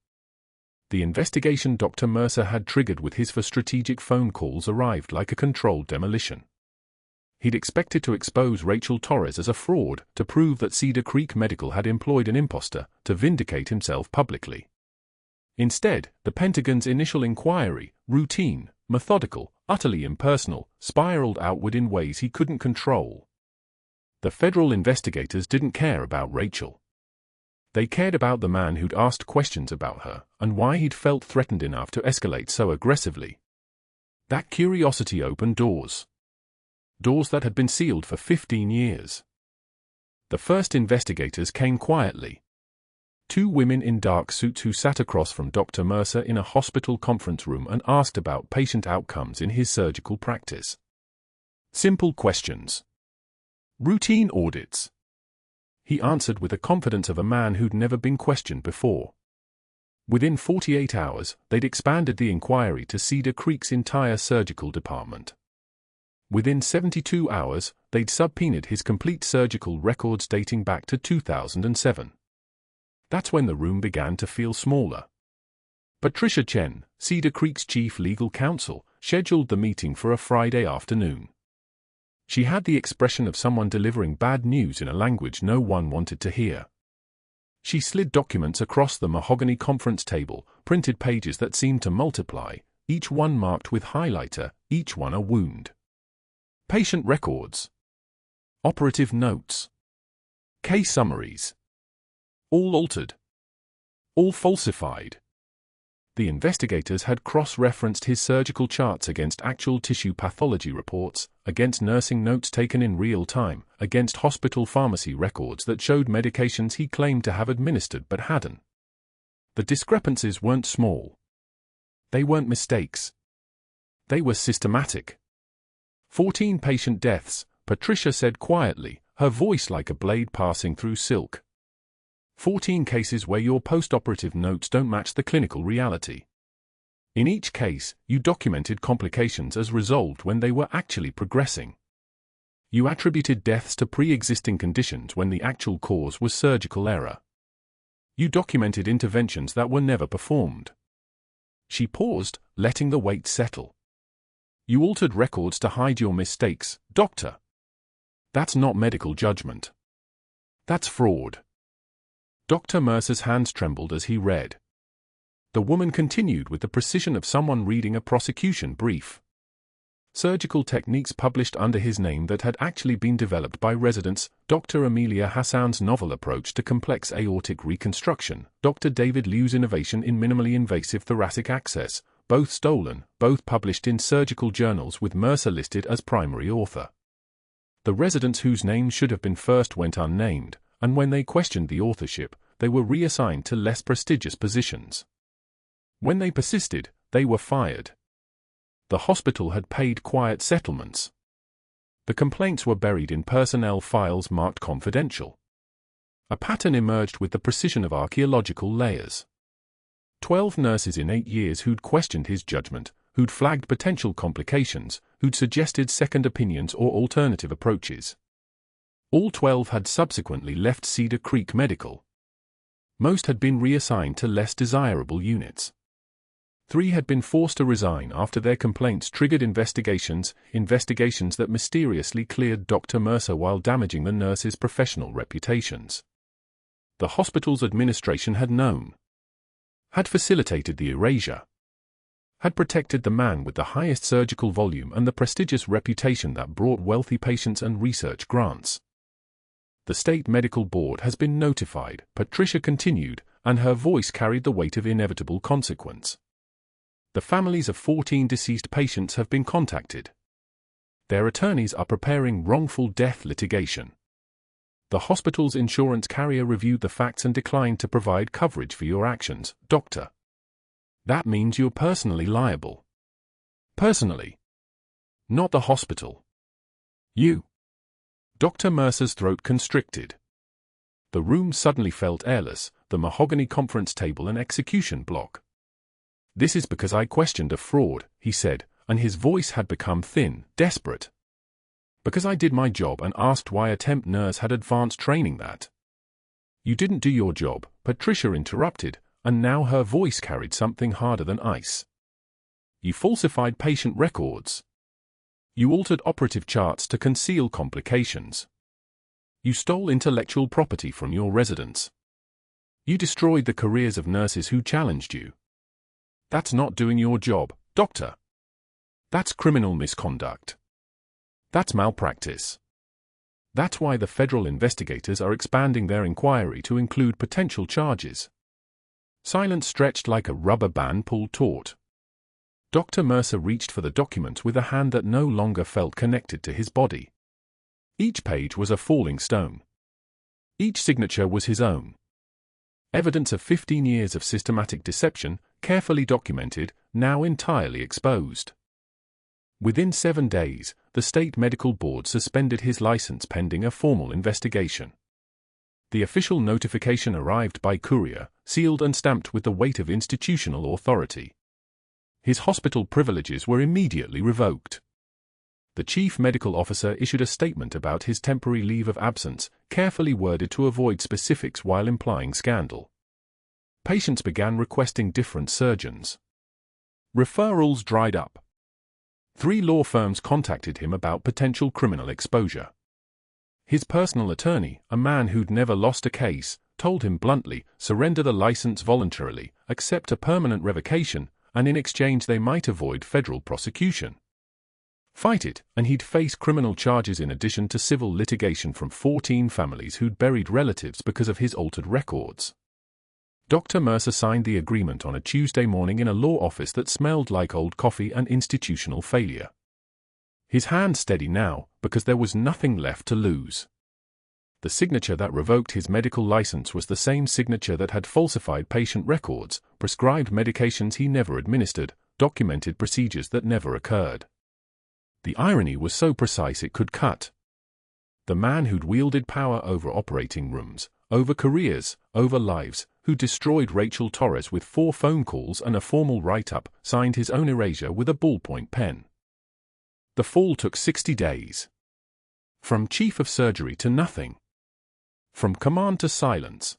The investigation Dr. Mercer had triggered with his for strategic phone calls arrived like a controlled demolition. He'd expected to expose Rachel Torres as a fraud, to prove that Cedar Creek Medical had employed an imposter, to vindicate himself publicly. Instead, the Pentagon's initial inquiry, routine, methodical, utterly impersonal, spiraled outward in ways he couldn't control. The federal investigators didn't care about Rachel. They cared about the man who'd asked questions about her, and why he'd felt threatened enough to escalate so aggressively. That curiosity opened doors. Doors that had been sealed for 15 years. The first investigators came quietly. 2 women in dark suits who sat across from Dr. Mercer in a hospital conference room and asked about patient outcomes in his surgical practice. Simple questions. Routine audits. He answered with the confidence of a man who'd never been questioned before. Within 48 hours, they'd expanded the inquiry to Cedar Creek's entire surgical department. Within 72 hours, they'd subpoenaed his complete surgical records dating back to 2007. That's when the room began to feel smaller. Patricia Chen, Cedar Creek's chief legal counsel, scheduled the meeting for a Friday afternoon. She had the expression of someone delivering bad news in a language no one wanted to hear. She slid documents across the mahogany conference table, printed pages that seemed to multiply, each one marked with highlighter, each one a wound. Patient records. Operative notes. Case summaries. All altered. All falsified. The investigators had cross-referenced his surgical charts against actual tissue pathology reports, against nursing notes taken in real time, against hospital pharmacy records that showed medications he claimed to have administered but hadn't. The discrepancies weren't small. They weren't mistakes. They were systematic. 14 patient deaths, Patricia said quietly, her voice like a blade passing through silk. 14 cases where your post-operative notes don't match the clinical reality. In each case, you documented complications as resolved when they were actually progressing. You attributed deaths to pre-existing conditions when the actual cause was surgical error. You documented interventions that were never performed. She paused, letting the weight settle. You altered records to hide your mistakes, doctor. That's not medical judgment. That's fraud. Dr. Mercer's hands trembled as he read. The woman continued with the precision of someone reading a prosecution brief. Surgical techniques published under his name that had actually been developed by residents, Dr. Amelia Hassan's novel approach to complex aortic reconstruction, Dr. David Liu's innovation in minimally invasive thoracic access, both stolen, both published in surgical journals with Mercer listed as primary author. The residents whose names should have been first went unnamed, and when they questioned the authorship, they were reassigned to less prestigious positions. When they persisted, they were fired. The hospital had paid quiet settlements. The complaints were buried in personnel files marked confidential. A pattern emerged with the precision of archaeological layers. 12 nurses in 8 years who'd questioned his judgment, who'd flagged potential complications, who'd suggested second opinions or alternative approaches. All 12 had subsequently left Cedar Creek Medical. Most had been reassigned to less desirable units. 3 had been forced to resign after their complaints triggered investigations that mysteriously cleared Dr. Mercer while damaging the nurses' professional reputations. The hospital's administration had known. Had facilitated the erasure. Had protected the man with the highest surgical volume and the prestigious reputation that brought wealthy patients and research grants. The State Medical Board has been notified, Patricia continued, and her voice carried the weight of inevitable consequence. The families of 14 deceased patients have been contacted. Their attorneys are preparing wrongful death litigation. The hospital's insurance carrier reviewed the facts and declined to provide coverage for your actions, doctor. That means you're personally liable. Personally. Not the hospital. You. Dr. Mercer's throat constricted. The room suddenly felt airless, the mahogany conference table an execution block. This is because I questioned a fraud, he said, and his voice had become thin, desperate. Because I did my job and asked why a temp nurse had advanced training that. You didn't do your job, Patricia interrupted, and now her voice carried something harder than ice. You falsified patient records. You altered operative charts to conceal complications. You stole intellectual property from your residents. You destroyed the careers of nurses who challenged you. That's not doing your job, doctor. That's criminal misconduct. That's malpractice. That's why the federal investigators are expanding their inquiry to include potential charges. Silence stretched like a rubber band pulled taut. Dr. Mercer reached for the documents with a hand that no longer felt connected to his body. Each page was a falling stone. Each signature was his own. Evidence of 15 years of systematic deception, carefully documented, now entirely exposed. Within 7 days, the State Medical Board suspended his license pending a formal investigation. The official notification arrived by courier, sealed and stamped with the weight of institutional authority. His hospital privileges were immediately revoked. The chief medical officer issued a statement about his temporary leave of absence, carefully worded to avoid specifics while implying scandal. Patients began requesting different surgeons. Referrals dried up. 3 law firms contacted him about potential criminal exposure. His personal attorney, a man who'd never lost a case, told him bluntly, surrender the license voluntarily, accept a permanent revocation, and in exchange they might avoid federal prosecution. Fight it, and he'd face criminal charges in addition to civil litigation from 14 families who'd buried relatives because of his altered records. Dr. Mercer signed the agreement on a Tuesday morning in a law office that smelled like old coffee and institutional failure. His hand steady now, because there was nothing left to lose. The signature that revoked his medical license was the same signature that had falsified patient records, prescribed medications he never administered, documented procedures that never occurred. The irony was so precise it could cut. The man who'd wielded power over operating rooms, over careers, over lives, who destroyed Rachel Torres with 4 phone calls and a formal write-up, signed his own erasure with a ballpoint pen. The fall took 60 days. From chief of surgery to nothing. From command to silence.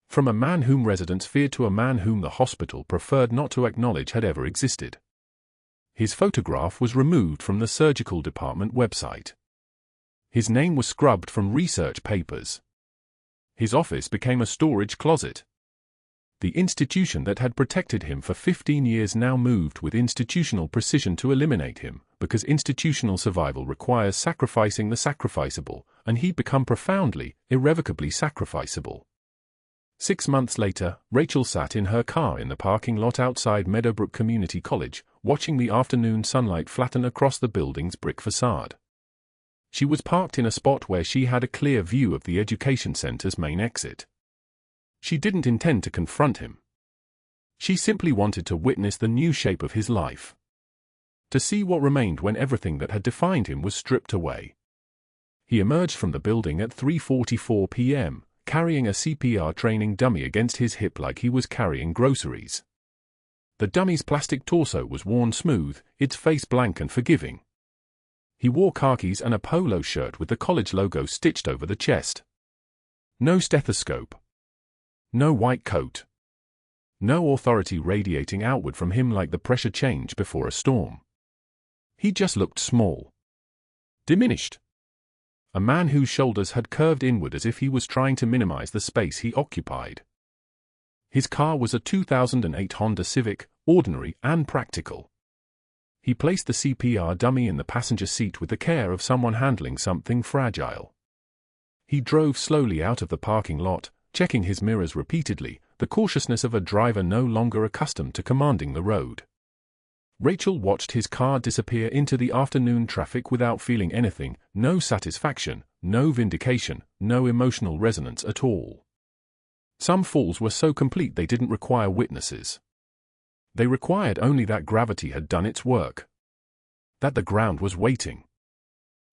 From a man whom residents feared to a man whom the hospital preferred not to acknowledge had ever existed. His photograph was removed from the surgical department website. His name was scrubbed from research papers. His office became a storage closet. The institution that had protected him for 15 years now moved with institutional precision to eliminate him, because institutional survival requires sacrificing the sacrificable, and he'd become profoundly, irrevocably sacrificable. 6 months later, Rachel sat in her car in the parking lot outside Meadowbrook Community College, watching the afternoon sunlight flatten across the building's brick facade. She was parked in a spot where she had a clear view of the education center's main exit. She didn't intend to confront him. She simply wanted to witness the new shape of his life. To see what remained when everything that had defined him was stripped away. He emerged from the building at 3:44 p.m., carrying a CPR training dummy against his hip like he was carrying groceries. The dummy's plastic torso was worn smooth, its face blank and forgiving. He wore khakis and a polo shirt with the college logo stitched over the chest. No stethoscope. No white coat. No authority radiating outward from him like the pressure change before a storm. He just looked small. Diminished. A man whose shoulders had curved inward as if he was trying to minimize the space he occupied. His car was a 2008 Honda Civic, ordinary and practical. He placed the CPR dummy in the passenger seat with the care of someone handling something fragile. He drove slowly out of the parking lot, checking his mirrors repeatedly, the cautiousness of a driver no longer accustomed to commanding the road. Rachel watched his car disappear into the afternoon traffic without feeling anything, no satisfaction, no vindication, no emotional resonance at all. Some falls were so complete they didn't require witnesses. They required only that gravity had done its work. That the ground was waiting.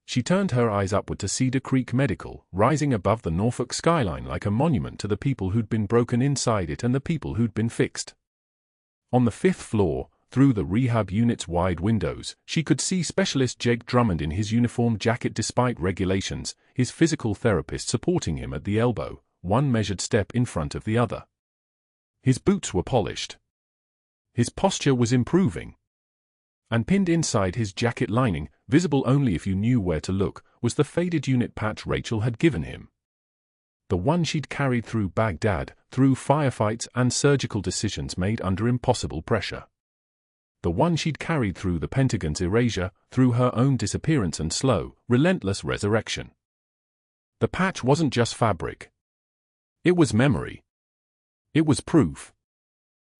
She turned her eyes upward to Cedar Creek Medical, rising above the Norfolk skyline like a monument to the people who'd been broken inside it and the people who'd been fixed. On the 5th floor, through the rehab unit's wide windows, she could see Specialist Jake Drummond in his uniform jacket despite regulations, his physical therapist supporting him at the elbow, one measured step in front of the other. His boots were polished. His posture was improving. And pinned inside his jacket lining, visible only if you knew where to look, was the faded unit patch Rachel had given him. The one she'd carried through Baghdad, through firefights and surgical decisions made under impossible pressure. The one she'd carried through the Pentagon's erasure, through her own disappearance and slow, relentless resurrection. The patch wasn't just fabric. It was memory. It was proof.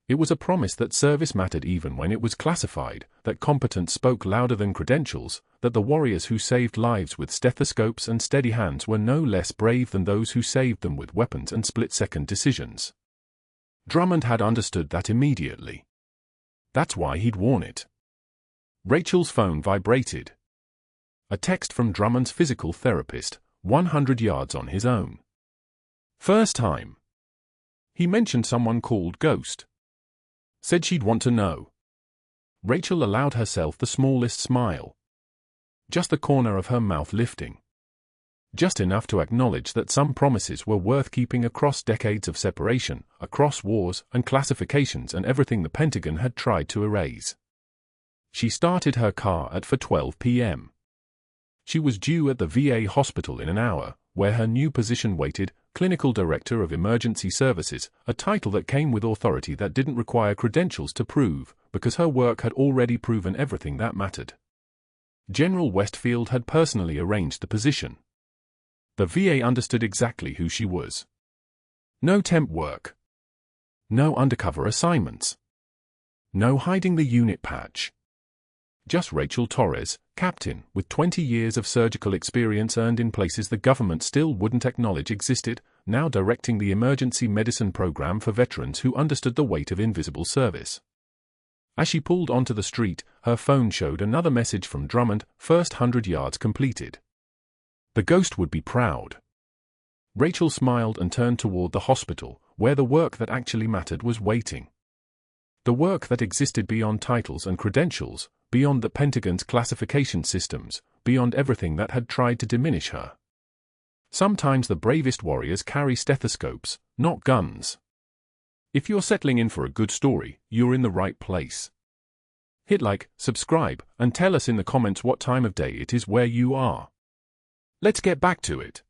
It was a promise that service mattered even when it was classified, that competence spoke louder than credentials, that the warriors who saved lives with stethoscopes and steady hands were no less brave than those who saved them with weapons and split-second decisions. Drummond had understood that immediately. That's why he'd worn it. Rachel's phone vibrated. A text from Drummond's physical therapist, 100 yards on his own. First time. He mentioned someone called Ghost. Said she'd want to know. Rachel allowed herself the smallest smile. Just the corner of her mouth lifting. Just enough to acknowledge that some promises were worth keeping across decades of separation, across wars and classifications and everything the Pentagon had tried to erase. She started her car at 4:12 p.m. She was due at the VA hospital in an hour, where her new position waited, Clinical Director of Emergency Services, a title that came with authority that didn't require credentials to prove, because her work had already proven everything that mattered. General Westfield had personally arranged the position. The VA understood exactly who she was. No temp work. No undercover assignments. No hiding the unit patch. Just Rachel Torres, captain, with 20 years of surgical experience earned in places the government still wouldn't acknowledge existed, now directing the emergency medicine program for veterans who understood the weight of invisible service. As she pulled onto the street, her phone showed another message from Drummond, first 100 yards completed. The ghost would be proud. Rachel smiled and turned toward the hospital, where the work that actually mattered was waiting. The work that existed beyond titles and credentials, beyond the Pentagon's classification systems, beyond everything that had tried to diminish her. Sometimes the bravest warriors carry stethoscopes, not guns. If you're settling in for a good story, you're in the right place. Hit like, subscribe, and tell us in the comments what time of day it is where you are. Let's get back to it.